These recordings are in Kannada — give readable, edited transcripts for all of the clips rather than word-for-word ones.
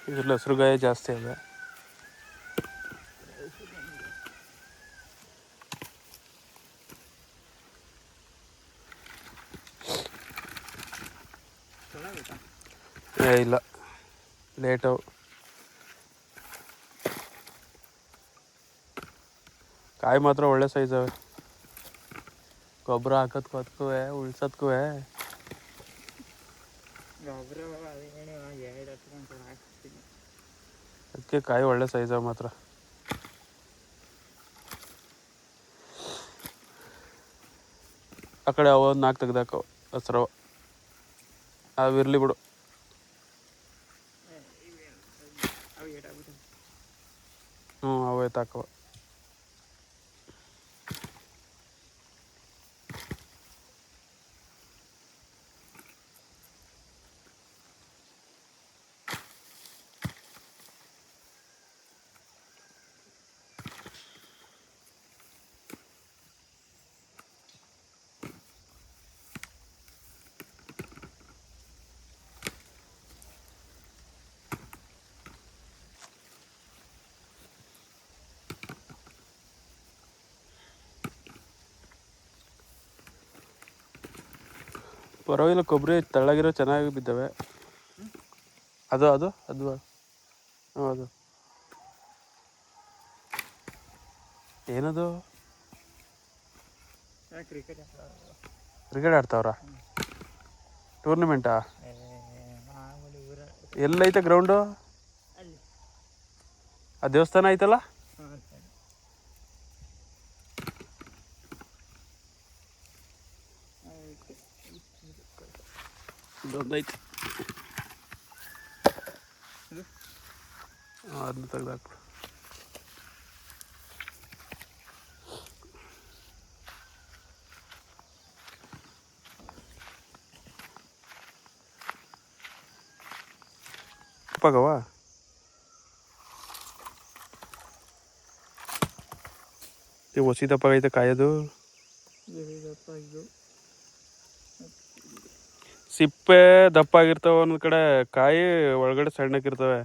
ಇದ್ರಲ್ಲಿ ಹಸಿರುಗಾಯ ಜಾಸ್ತಿ ಇದೆ. ಇಲ್ಲ, ಲೇಟು. ಕಾಯಿ ಮಾತ್ರ ಒಳ್ಳೆ ಸೈಜ್ ಅವೆ. ಗೊಬ್ಬರ ಹಾಕೋದ್ಕು ಅದಕ್ಕೂ ಉಳ್ಸೋದ್ಕೂ ಅದಕ್ಕೆ ಕಾಯಿ ಒಳ್ಳೆ ಸೈಜ್ ಅವೆ ಮಾತ್ರ. ಆ ಕಡೆ ಅವ ಒಂದು 4 ತೆಗ್ದಾಕವು ಹಸ್ರವ. ಅವಿರಲಿ ಬಿಡು. ಅವೇ ತಾಕವ. ಪರವಾಗಿಲ್ಲ, ಕೊಬ್ಬರಿ ತೆಳ್ಳಗಿರೋ ಚೆನ್ನಾಗಿ ಬಿದ್ದಾವೆ. ಅದು ಅದು ಅದು ಅದು ಏನದು? ಕ್ರಿಕೆಟ್ ಆಡ್ತಾವ್ರ? ಟೂರ್ನಮೆಂಟಾ? ಎಲ್ಲೈತೆ ಗ್ರೌಂಡು? ಆ ದೇವಸ್ಥಾನ ಐತಲ್ಲ? ಇದೊಂದೈತೆ, ಅದನ್ನ ತೆಗ್ದಾಕ್ಬಿಡು. ತಪ್ಪಾಗವ? ಹೊಸಿ ದಪ್ಪಾಗೈತೆ ಕಾಯೋದು. ಸಿಪ್ಪೆ ದಪ್ಪಾಗಿರ್ತವೆ ಒಂದೊಂದು ಕಡೆ, ಕಾಯಿ ಒಳಗಡೆ ಸಣ್ಣಕ್ಕಿರ್ತವೆ.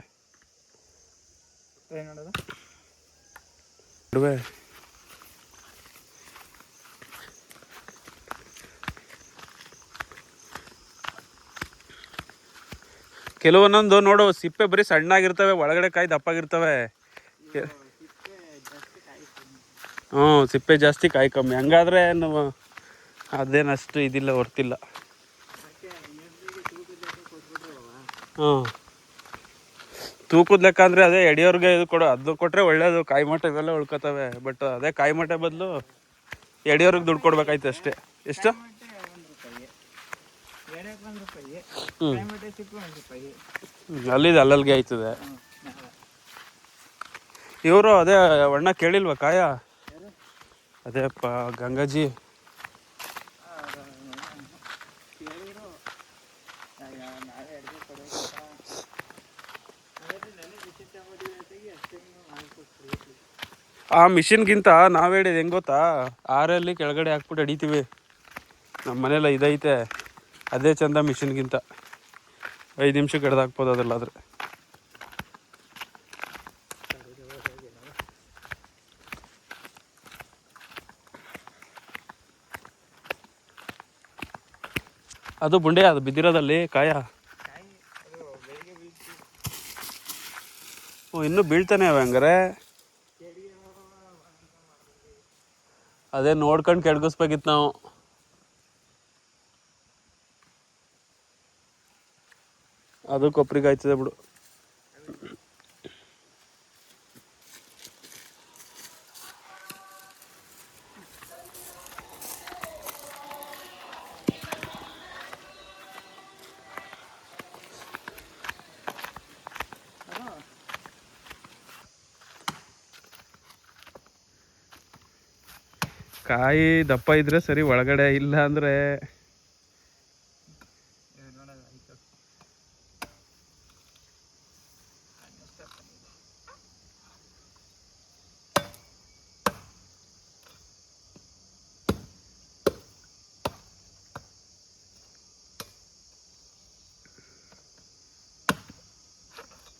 ಕೆಲವೊಂದೊಂದು ನೋಡು, ಸಿಪ್ಪೆ ಬರೀ ಸಣ್ಣಾಗಿರ್ತವೆ, ಒಳಗಡೆ ಕಾಯಿ ದಪ್ಪಾಗಿರ್ತವೆ. ಸಿಪ್ಪೆ ಜಾಸ್ತಿ ಕಾಯಿ ಕಮ್ಮಿ. ಹಂಗಾದ್ರೆ ನಾವು ಅದೇನಷ್ಟು ಇದಿಲ್ಲ, ಹೊರ್ತಿಲ್ಲ. ತೂಕದ ಲೆಕ್ಕ ಅಂದರೆ ಅದೇ ಎಡಿಯೋರ್ಗೆ ಇದು ಕೊಡು, ಅದು ಕೊಟ್ಟರೆ ಒಳ್ಳೇದು. ಕಾಯಿ ಮೊಟ್ಟೆ ಇವೆಲ್ಲ ಉಳ್ಕೊತವೆ. ಬಟ್ ಅದೇ ಕಾಯಿ ಮೊಟ್ಟೆ ಬದಲು ಎಡಿಯೋರ್ಗೆ ದುಡ್ಡು ಕೊಡ್ಬೇಕಾಯ್ತು ಅಷ್ಟೇ. ಎಷ್ಟು? ಅಲ್ಲಿದೆ, ಅಲ್ಲಲ್ಲಿಗೆ ಆಯ್ತದೆ. ಇವರು ಅದೇ ಅಣ್ಣ ಕೇಳಿಲ್ವ ಕಾಯ? ಅದೇಪ್ಪ ಗಂಗಾಜಿ. ಆ ಮಿಷಿನ್ಗಿಂತ ನಾವು ಹೇಳಿದ ಹೆಂಗೆ ಗೊತ್ತಾ, ಆರಲ್ಲಿ ಕೆಳಗಡೆ ಹಾಕ್ಬಿಟ್ಟು ಅಡಿತೀವಿ. ನಮ್ಮ ಮನೆಯಲ್ಲ ಇದೈತೆ, ಅದೇ ಚಂದ ಮಿಷಿನ್ಗಿಂತ. 5 ನಿಮಿಷಕ್ಕೆ ಹಿಡ್ದಾಕ್ಬೋದು ಅದೆಲ್ಲಾದರೆ. ಅದು ಬುಂಡೆ, ಅದು ಬಿದ್ದಿರೋದಲ್ಲಿ ಕಾಯ. ಇನ್ನೂ ಬೀಳ್ತಾನೆ ಅವ ಹಂಗಾರೆ. ಅದೇ ನೋಡ್ಕೊಂಡು ಕೆಡ್ಗಿಸ್ಬೇಕಿತ್ತು ನಾವು. ಅದು ಕೊಬ್ಬರಿಗೆ ಆಯ್ತದೆ ಬಿಡು. ಕಾಯಿ ದಪ್ಪ ಇದ್ರೆ ಸರಿ, ಒಳಗಡೆ ಇಲ್ಲ ಅಂದರೆ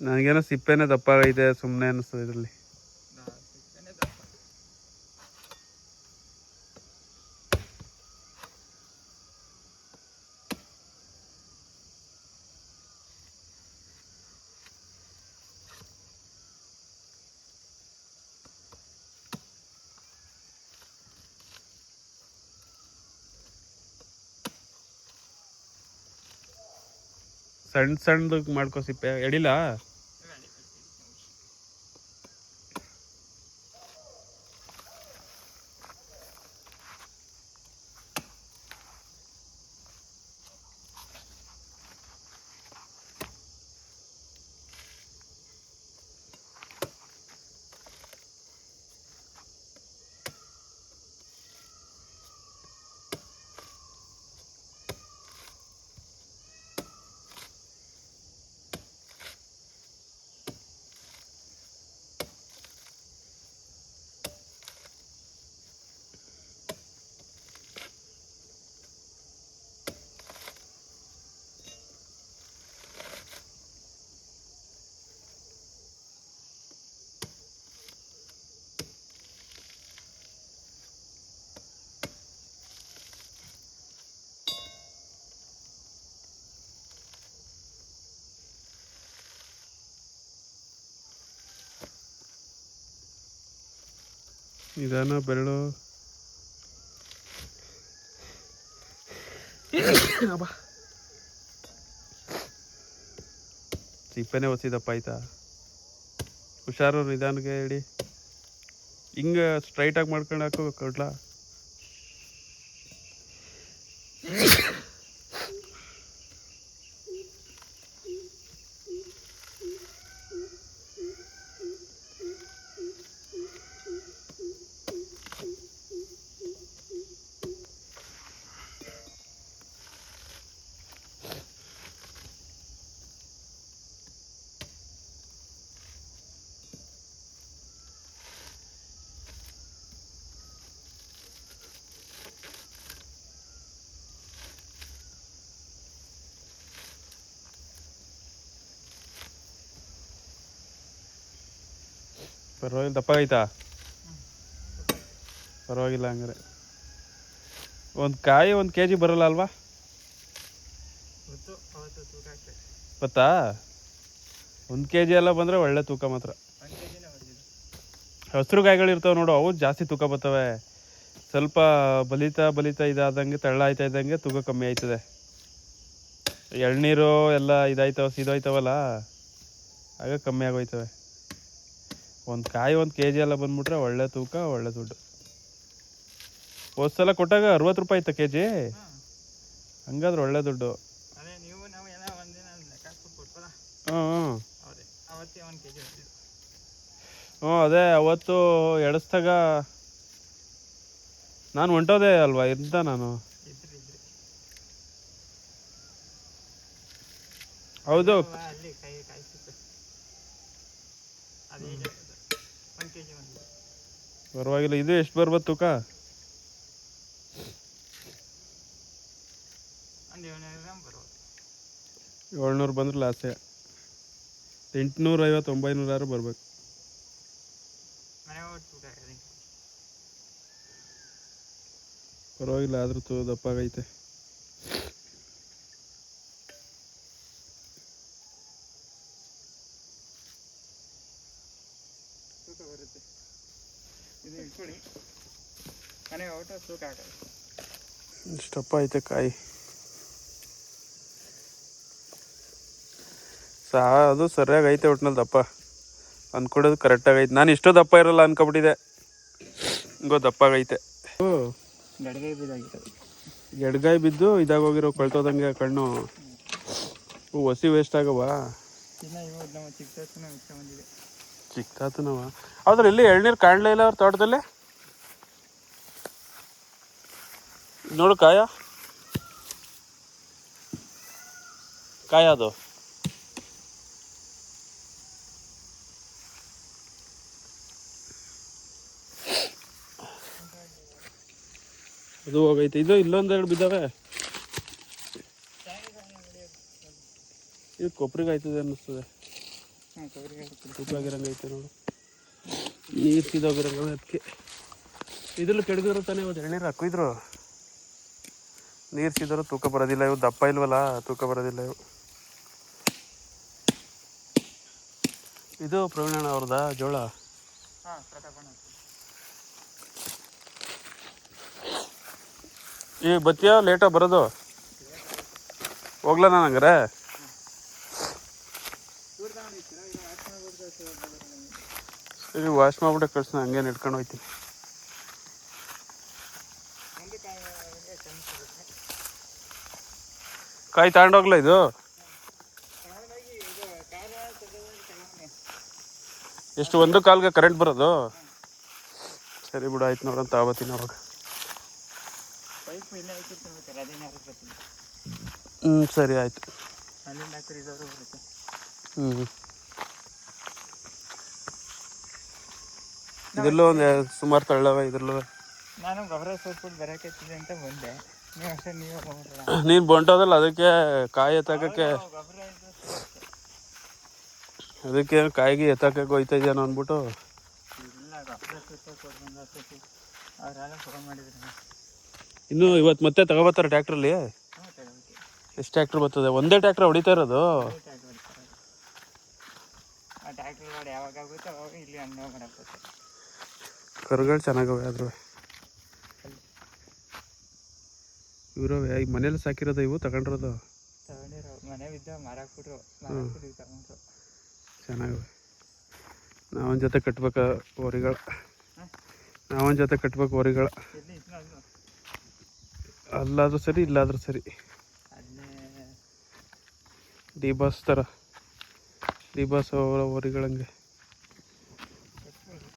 ನನಗೇನೋ ಸಿಪ್ಪೆನೇ ದಪ್ಪ ಆಗೈತೆ ಸುಮ್ಮನೆ ಅನ್ನಿಸ್ತದೆ ಇದರಲ್ಲಿ. ಸಣ್ಣ ಸಣ್ಣದಕ್ಕೆ ಮಾಡ್ಕೋ ಸಿಪ್ಪೆ ಎಡಿಲ್ಲ. ನಿಧಾನ ಬೆರಳು. ಸಿಪ್ಪೆನೇ ಒಸಿದಪ್ಪ ಆಯ್ತಾ. ಹುಷಾರು, ನಿಧಾನಕ್ಕೆ ಹೇಳಿ. ಹಿಂಗೆ ಸ್ಟ್ರೈಟಾಗಿ ಮಾಡ್ಕೊಂಡು ಹಾಕೋ ಕೊಡ್ಲಾ. ಪರವಾಗಿಲ್ಲ, ದಪ್ಪ ಆಯ್ತಾ? ಪರವಾಗಿಲ್ಲ ಹಂಗಾರೆ. ಒಂದು ಕಾಯಿ 1 kg ಬರಲ್ಲ ಅಲ್ವಾ? ಗೊತ್ತಾ? 1 kg ಎಲ್ಲ ಬಂದರೆ ಒಳ್ಳೆ ತೂಕ ಮಾತ್ರ. ಹಸಿರು ಕಾಯಿಗಳಿರ್ತಾವೆ ನೋಡು, ಅವು ಜಾಸ್ತಿ ತೂಕ ಬರ್ತವೆ. ಸ್ವಲ್ಪ ಬಲಿತಾ ಇದಾದಂಗೆ ತೆಳ್ಳ ಆಯ್ತಾ ಇದ್ದಂಗೆ ತೂಕ ಕಮ್ಮಿ ಆಯ್ತದೆ. ಎಳ್ನೀರು ಎಲ್ಲ ಸಿದೋಯ್ತವಲ್ಲ, ಆಗ ಕಮ್ಮಿ ಆಗೋಯ್ತವೆ. ಒಂದು ಕಾಯಿ 1 kg ಎಲ್ಲ ಬಂದ್ಬಿಟ್ರೆ ಒಳ್ಳೆ ತೂಕ, ಒಳ್ಳೆ ದುಡ್ಡು. ಹೋದ್ಸಲ ಕೊಟ್ಟಾಗ 60 ರೂಪಾಯಿ ಇತ್ತು kg. ಹಂಗಾದ್ರೆ ಒಳ್ಳೆ ದುಡ್ಡು. ಅದೇ ಅವತ್ತು ಎಡಿಸ್ದಾಗ ನಾನು ಹೊಂಟೋದೆ ಅಲ್ವಾ, ಇದ್ದ ನಾನು. ಹೌದು, ಪರವಾಗಿಲ್ಲ. ಇದು ಎಷ್ಟು ಬರ್ಬೋದು ತೂಕ? 700 ಬಂದ್ರೆ ಲಾಸೆ. 850 900 ಬರ್ಬೇಕು. ಪರವಾಗಿಲ್ಲ, ಆದ್ರೂ ದಪ್ಪಾಗೈತೆ. ಇಷ್ಟಪ್ಪ ಐತೆ ಕಾಯಿ. ಅದು ಸರಿಯಾಗಿ ಐತೆ ಒಟ್ನಲ್ಲಿ ದಪ್ಪ. ಅಂದ್ಕೊಡೋದು ಕರೆಕ್ಟಾಗಿ ಐತೆ. ನಾನು ಇಷ್ಟೋ ದಪ್ಪ ಇರಲ್ಲ ಅನ್ಕೊಬಿಟ್ಟಿದ್ದೆ. ಹಿಂಗೋ ದಪ್ಪಾಗೈತೆ. ಎಡ್ಗಾಯಿ ಬಿದ್ದು ಇದಾಗೋಗಿರೋ ಕೊಳ್ತೋದಂಗೆ ಕಣ್ಣು. ಹಸಿ ವೇಸ್ಟ್ ಆಗವ. ಚಿಕ್ತಾತನವ. ಹೌದ್ರ ಇಲ್ಲಿ ಎಳ್ನೀರು ಕಾಣಲೇ ಇಲ್ಲ ಅವ್ರ ತೋಟದಲ್ಲಿ. ನೋಡು ಕಾಯ ಅದು. ಅದು ಹೋಗೈತೆ. ಇದು ಇಲ್ಲೊಂದೆರಡು ಬಿದ್ದಾವೆ. ಇದು ಕೊಬ್ಬರಿಗೆ ಆಯ್ತದೆ ಅನ್ನಿಸ್ತದೆ. ತೂಕ ಆಗಿರಂಗೈತೆ ನೋಡು, ನೀರು ಸಿದೋಗಿರಂಗ ಅದಕ್ಕೆ. ಇದ್ರಲ್ಲಿ ಕೆಳಗಿರೋ ತಾನೇ ಇವತ್ತು ಎಳ್ನೀರು ಹಾಕಿದ್ರು, ನೀರು ಸಿದರೂ ತೂಕ ಬರೋದಿಲ್ಲ ಇವು, ದಪ್ಪ ಇಲ್ವಲ್ಲ ತೂಕ ಬರೋದಿಲ್ಲ ಇವು. ಇದು ಪ್ರವೀಣಣ್ಣ ಅವ್ರದ್ದಾ ಜೋಳ? ಈ ಬತ್ತಿಯ ಲೇಟಾಗಿ ಬರೋದು, ಹೋಗ್ಲ ನಾನು ಹಂಗಾರೆ. ಸರಿ ವಾಶ್ ಮಾಡ್ಬಿಟ್ಟೆ ಕಳ್ಸ, ಹಂಗೇನು ಇಟ್ಕೊಂಡು ಹೋಗ್ತೀನಿ. ಕಾಯಿ ತಗೊಂಡೋಗ್ಲ ಇದು? ಎಷ್ಟು ಒಂದು ಕಾಲ್ಗೆ ಕರೆಂಟ್ ಬರೋದು? ಸರಿ ಬಿಡು, ಆಯ್ತು ನೋಡಂತ ಆವತ್ತಿನ ಅವಾಗ. ಸರಿ ಆಯ್ತು. ಇದ್ರಲ್ಲೂ ಒಂದು ಸುಮಾರು ತಳ್ಳವ ಇದ್ರಲ್ಲೂ. ನಾನು ಗೊಬ್ಬರ ಸೋಸ್ಬಿಟ್ಟು ಬರೋಕೆ ಅಂತ ಬಂದೆ, ನೀನು ಬಂಟೋದಲ್ಲ ಅದಕ್ಕೆ ಕಾಯಿ ಎತ್ತಕ್ಕೆ, ಅದಕ್ಕೆ ಕಾಯಿಗೆ ಎತ್ತಕ್ಕೆ ಹೋಯ್ತಾ ಇದೆಯೋ ಅಂದ್ಬಿಟ್ಟು. ಇನ್ನು ಇವತ್ತು ಮತ್ತೆ ತಗೋಬರ್ತಾರೆ ಟ್ಯಾಕ್ಟ್ರಲ್ಲಿ? ಎಷ್ಟು ಟ್ಯಾಕ್ಟ್ರ್ ಬರ್ತದೆ? ಒಂದೇ ಟ್ಯಾಕ್ಟ್ರ್ ಹೊಡಿತಾ ಇರೋದು? ಕರುಗಳು ಚೆನ್ನಾಗವೆ ಆದ್ರೂ ಇವ್ರವೆ. ಈಗ ಮನೇಲಿ ಸಾಕಿರೋದು ಇವು ತಗೊಂಡಿರೋದು? ಚೆನ್ನಾಗವೆ. ನಾವೊಂದು ಜೊತೆ ಕಟ್ಬೇಕು ಹೋರಿಗಳ, ನಾವೊಂದು ಜೊತೆ ಕಟ್ಬೇಕು ಹೋರಿಗಳ. ಅಲ್ಲಾದ್ರೂ ಸರಿ ಇಲ್ಲಾದ್ರೂ ಸರಿ. ಡಿ ಬಾಸ್ ಥರ, ಡಿ ಬಾಸ್ ಅವರ ಹೋರಿಗಳಂಗೆ.